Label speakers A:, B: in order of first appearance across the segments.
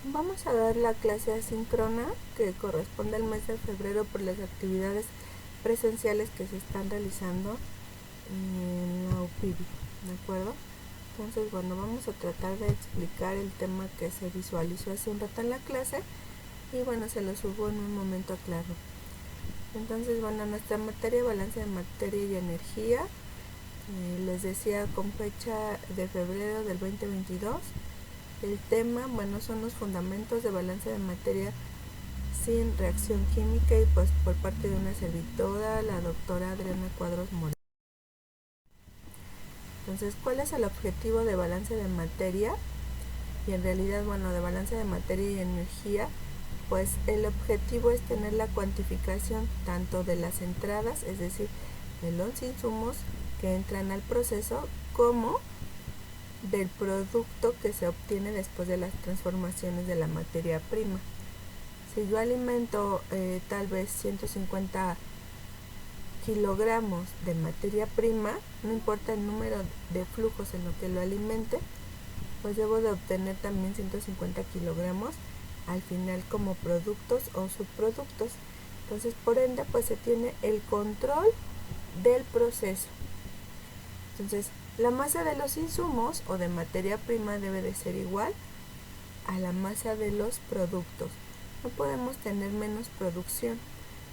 A: Vamos a dar la clase asíncrona que corresponde al mes de febrero por las actividades presenciales que se están realizando en la UPIBI, ¿de acuerdo? Entonces, bueno, vamos a tratar de explicar el tema que se visualizó hace un rato en la clase y bueno, se lo subo en un momento claro. Entonces, bueno, nuestra materia, balance de materia y energía, les decía con fecha de febrero del 2022. El tema, bueno, son los fundamentos de balance de materia sin reacción química y pues por parte de una servidora, la doctora Adriana Cuadros Moreno. Entonces, ¿cuál es el objetivo de balance de materia? Y en realidad, bueno, de balance de materia y energía, pues el objetivo es tener la cuantificación tanto de las entradas, es decir, de los insumos que entran al proceso, como del producto que se obtiene después de las transformaciones de la materia prima. Si yo alimento tal vez 150 kilogramos de materia prima, no importa el número de flujos en lo que lo alimente, pues debo de obtener también 150 kilogramos al final como productos o subproductos. Entonces, por ende, pues se tiene el control del proceso. Entonces, la masa de los insumos o de materia prima debe de ser igual a la masa de los productos. No podemos tener menos producción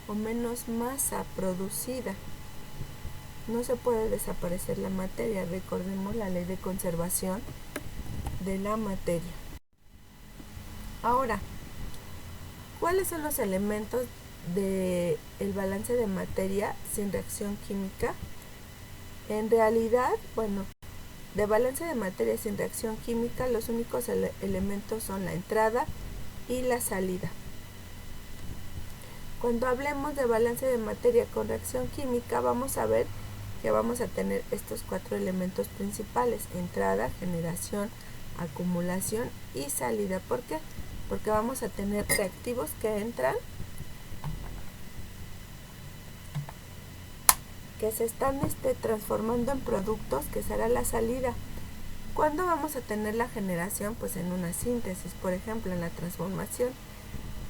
A: o menos masa producida. No se puede desaparecer la materia. Recordemos la ley de conservación de la materia. Ahora, ¿cuáles son los elementos del balance de materia sin reacción química? En realidad, bueno, de balance de materia sin reacción química, los únicos elementos son la entrada y la salida. Cuando hablemos de balance de materia con reacción química, vamos a ver que vamos a tener estos 4 elementos principales: entrada, generación, acumulación y salida. ¿Por qué? Porque vamos a tener reactivos que entran, que se están transformando en productos, que será la salida. ¿Cuándo vamos a tener la generación? Pues en una síntesis, por ejemplo, en la transformación.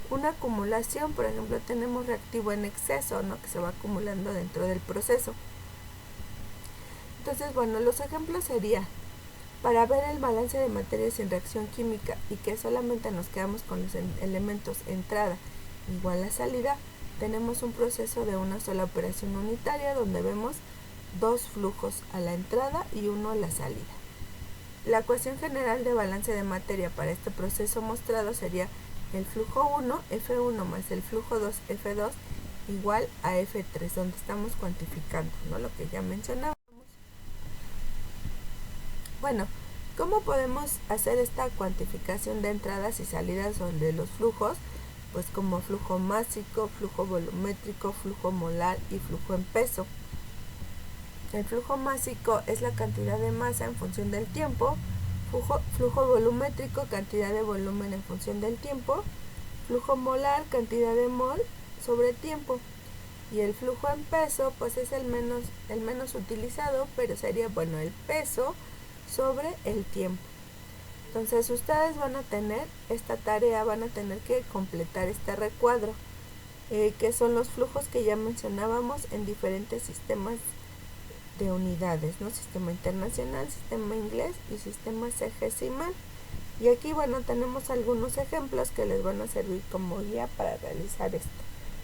A: Una acumulación, por ejemplo, tenemos reactivo en exceso, ¿no?, que se va acumulando dentro del proceso. Entonces, bueno, los ejemplos serían, para ver el balance de materia sin reacción química y que solamente nos quedamos con los elementos entrada igual a salida, tenemos un proceso de una sola operación unitaria donde vemos 2 flujos a la entrada y 1 a la salida. La ecuación general de balance de materia para este proceso mostrado sería el flujo 1, F1 más el flujo 2, F2, igual a F3, donde estamos cuantificando, ¿no?, lo que ya mencionábamos. Bueno, ¿cómo podemos hacer esta cuantificación de entradas y salidas de los flujos? Pues como flujo másico, flujo volumétrico, flujo molar y flujo en peso. El flujo másico es la cantidad de masa en función del tiempo, flujo volumétrico, cantidad de volumen en función del tiempo, flujo molar, cantidad de mol sobre tiempo, y el flujo en peso pues es el menos utilizado, pero sería, bueno, el peso sobre el tiempo. Entonces ustedes van a tener esta tarea, van a tener que completar este recuadro, que son los flujos que ya mencionábamos en diferentes sistemas de unidades, ¿no? Sistema internacional, sistema inglés y sistema sexagesimal. Y aquí, bueno, tenemos algunos ejemplos que les van a servir como guía para realizar esto.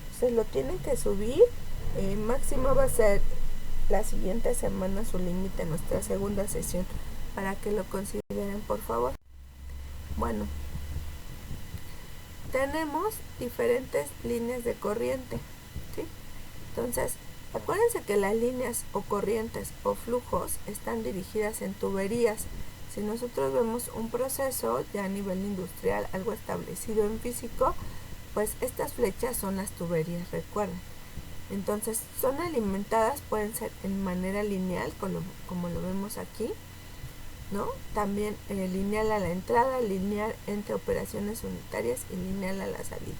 A: Entonces lo tienen que subir, máximo va a ser la siguiente semana su límite, nuestra segunda sesión, para que lo consideren, por favor. Bueno, tenemos diferentes líneas de corriente, ¿sí? Entonces, acuérdense que las líneas o corrientes o flujos están dirigidas en tuberías. Si nosotros vemos un proceso ya a nivel industrial, algo establecido en físico, pues estas flechas son las tuberías, recuerden. Entonces, son alimentadas, pueden ser en manera lineal, como lo vemos aquí, ¿no? También lineal a la entrada, lineal entre operaciones unitarias y lineal a la salida.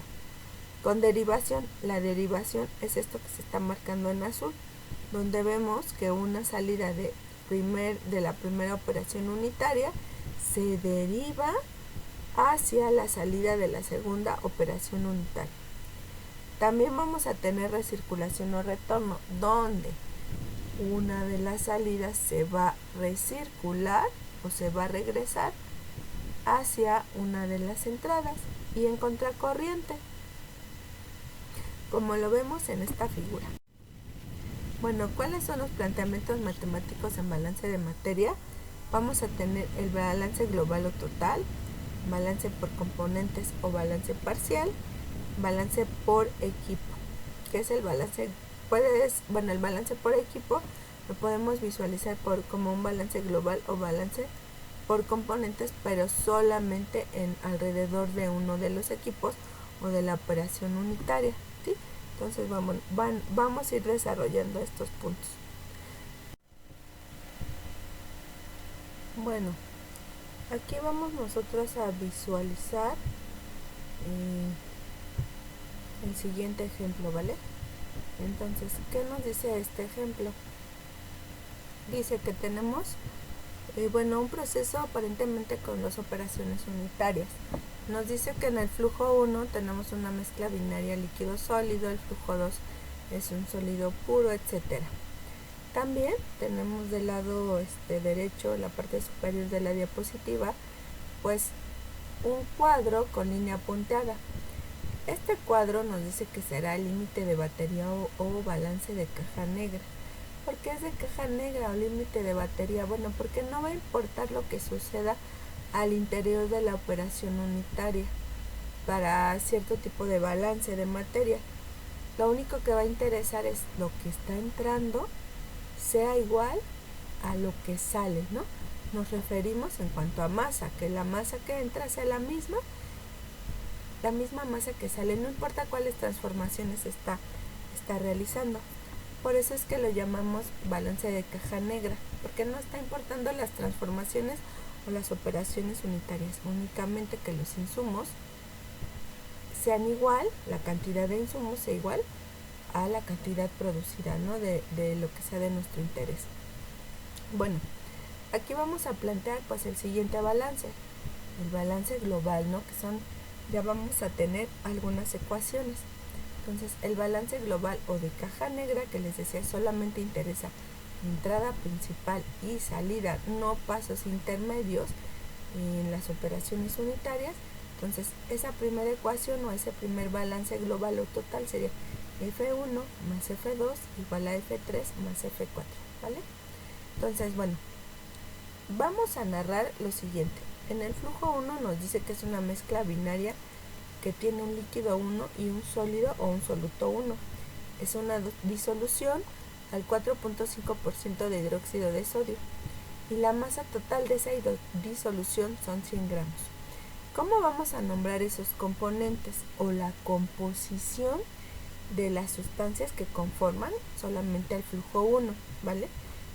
A: Con derivación, la derivación es esto que se está marcando en azul, donde vemos que una salida de la primera operación unitaria se deriva hacia la salida de la segunda operación unitaria. También vamos a tener recirculación o retorno, donde una de las salidas se va a recircular o se va a regresar hacia una de las entradas y en contracorriente, como lo vemos en esta figura. Bueno, ¿cuáles son los planteamientos matemáticos en balance de materia? Vamos a tener el balance global o total, balance por componentes o balance parcial, balance por equipo, que es el balance, el balance por equipo lo podemos visualizar como un balance global o balance por componentes, pero solamente en alrededor de uno de los equipos o de la operación unitaria, ¿sí? Entonces vamos a ir desarrollando estos puntos. Bueno, aquí vamos nosotros a visualizar el siguiente ejemplo, ¿vale? Entonces, ¿qué nos dice este ejemplo? Dice que tenemos un proceso aparentemente con dos operaciones unitarias. Nos dice que en el flujo 1 tenemos una mezcla binaria líquido-sólido, el flujo 2 es un sólido puro, etc. También tenemos del lado derecho, la parte superior de la diapositiva, pues un cuadro con línea punteada. Este cuadro nos dice que será el límite de batería o balance de caja negra. ¿Por qué es de caja negra o límite de batería? Bueno, porque no va a importar lo que suceda al interior de la operación unitaria para cierto tipo de balance de materia. Lo único que va a interesar es lo que está entrando sea igual a lo que sale, ¿no? Nos referimos en cuanto a masa, que la masa que entra sea la misma masa que sale, no importa cuáles transformaciones está realizando. Por eso es que lo llamamos balance de caja negra, porque no está importando las transformaciones o las operaciones unitarias, únicamente que los insumos sean igual, la cantidad de insumos sea igual a la cantidad producida, ¿no? de lo que sea de nuestro interés. Bueno, aquí vamos a plantear pues el siguiente balance, el balance global, ¿no? Ya vamos a tener algunas ecuaciones. Entonces, el balance global o de caja negra, que les decía, solamente interesa entrada principal y salida, no pasos intermedios en las operaciones unitarias. Entonces, esa primera ecuación o ese primer balance global o total sería F1 más F2 igual a F3 más F4, ¿vale? Entonces, bueno, vamos a narrar lo siguiente. En el flujo 1 nos dice que es una mezcla binaria que tiene un líquido 1 y un sólido o un soluto 1. Es una disolución al 4.5% de hidróxido de sodio y la masa total de esa disolución son 100 gramos. ¿Cómo vamos a nombrar esos componentes o la composición de las sustancias que conforman solamente el flujo 1, ¿vale?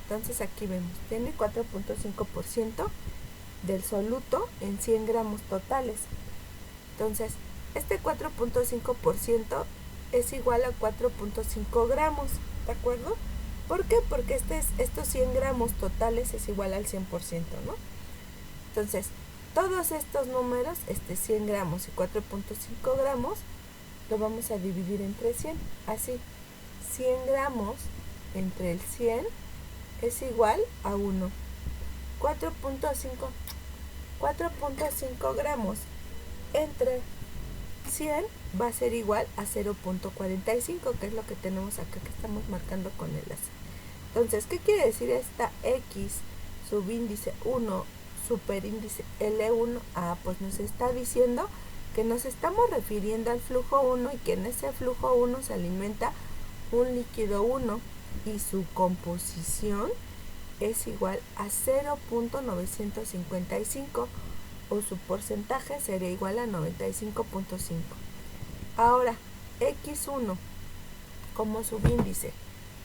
A: Entonces aquí vemos, tiene 4.5% del soluto en 100 gramos totales. Entonces, este 4.5% es igual a 4.5 gramos, ¿de acuerdo? ¿Por qué? Porque estos 100 gramos totales es igual al 100%, ¿no? Entonces, todos estos números, 100 gramos y 4.5 gramos, lo vamos a dividir entre 100. Así, 100 gramos entre el 100 es igual a 1. 4.5 gramos entre 100 va a ser igual a 0.45, que es lo que tenemos acá, que estamos marcando con el láser. Entonces, ¿qué quiere decir esta X subíndice 1 superíndice L1? Pues nos está diciendo que nos estamos refiriendo al flujo 1 y que en ese flujo 1 se alimenta un líquido 1 y su composición es igual a 0.955 o su porcentaje sería igual a 95.5. Ahora, X1 como subíndice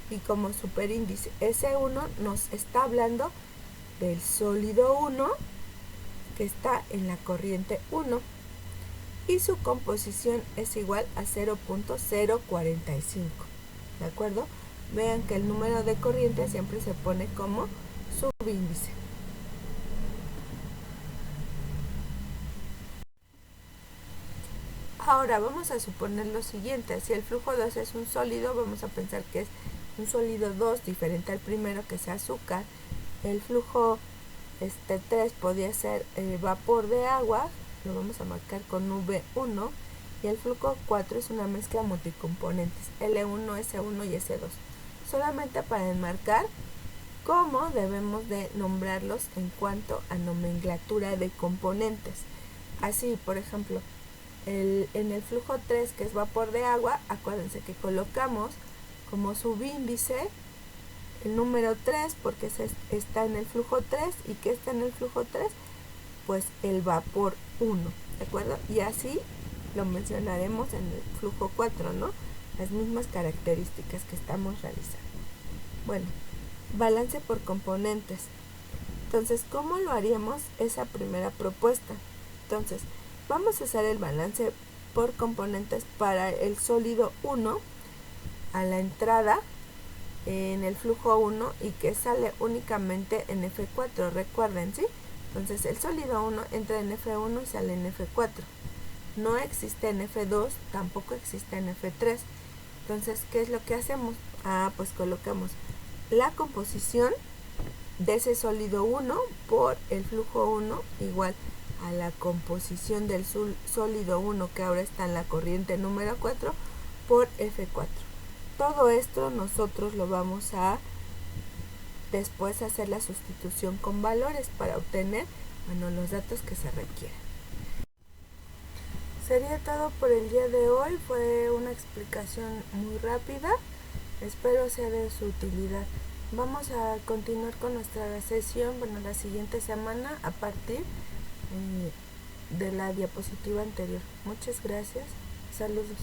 A: y como superíndice, ese 1 nos está hablando del sólido 1 que está en la corriente 1 y su composición es igual a 0.045, ¿de acuerdo? Vean que el número de corriente siempre se pone como subíndice. Ahora vamos a suponer lo siguiente: si el flujo 2 es un sólido, vamos a pensar que es un sólido 2 diferente al primero, que es azúcar. El flujo 3 podría ser vapor de agua, lo vamos a marcar con V1, y el flujo 4 es una mezcla multicomponentes, L1, S1 y S2. Solamente para enmarcar cómo debemos de nombrarlos en cuanto a nomenclatura de componentes. Así, por ejemplo, en el flujo 3, que es vapor de agua, acuérdense que colocamos como subíndice el número 3 porque está en el flujo 3, y que está en el flujo 3, pues el vapor 1, ¿de acuerdo? Y así lo mencionaremos en el flujo 4, ¿no? Las mismas características que estamos realizando. Bueno, balance por componentes. Entonces, ¿cómo lo haríamos esa primera propuesta? Entonces, vamos a hacer el balance por componentes para el sólido 1 a la entrada en el flujo 1 y que sale únicamente en F4, recuerden, ¿sí? Entonces el sólido 1 entra en F1 y sale en F4. No existe en F2, tampoco existe en F3. Entonces, ¿qué es lo que hacemos? Pues colocamos la composición de ese sólido 1 por el flujo 1 igual a la composición del sólido 1 que ahora está en la corriente número 4 por F4. Todo esto nosotros lo vamos a después hacer la sustitución con valores para obtener, los datos que se requieren. Sería todo por el día de hoy. Fue una explicación muy rápida. Espero sea de su utilidad. Vamos a continuar con nuestra sesión, la siguiente semana a partir de la diapositiva anterior. Muchas gracias. Saludos.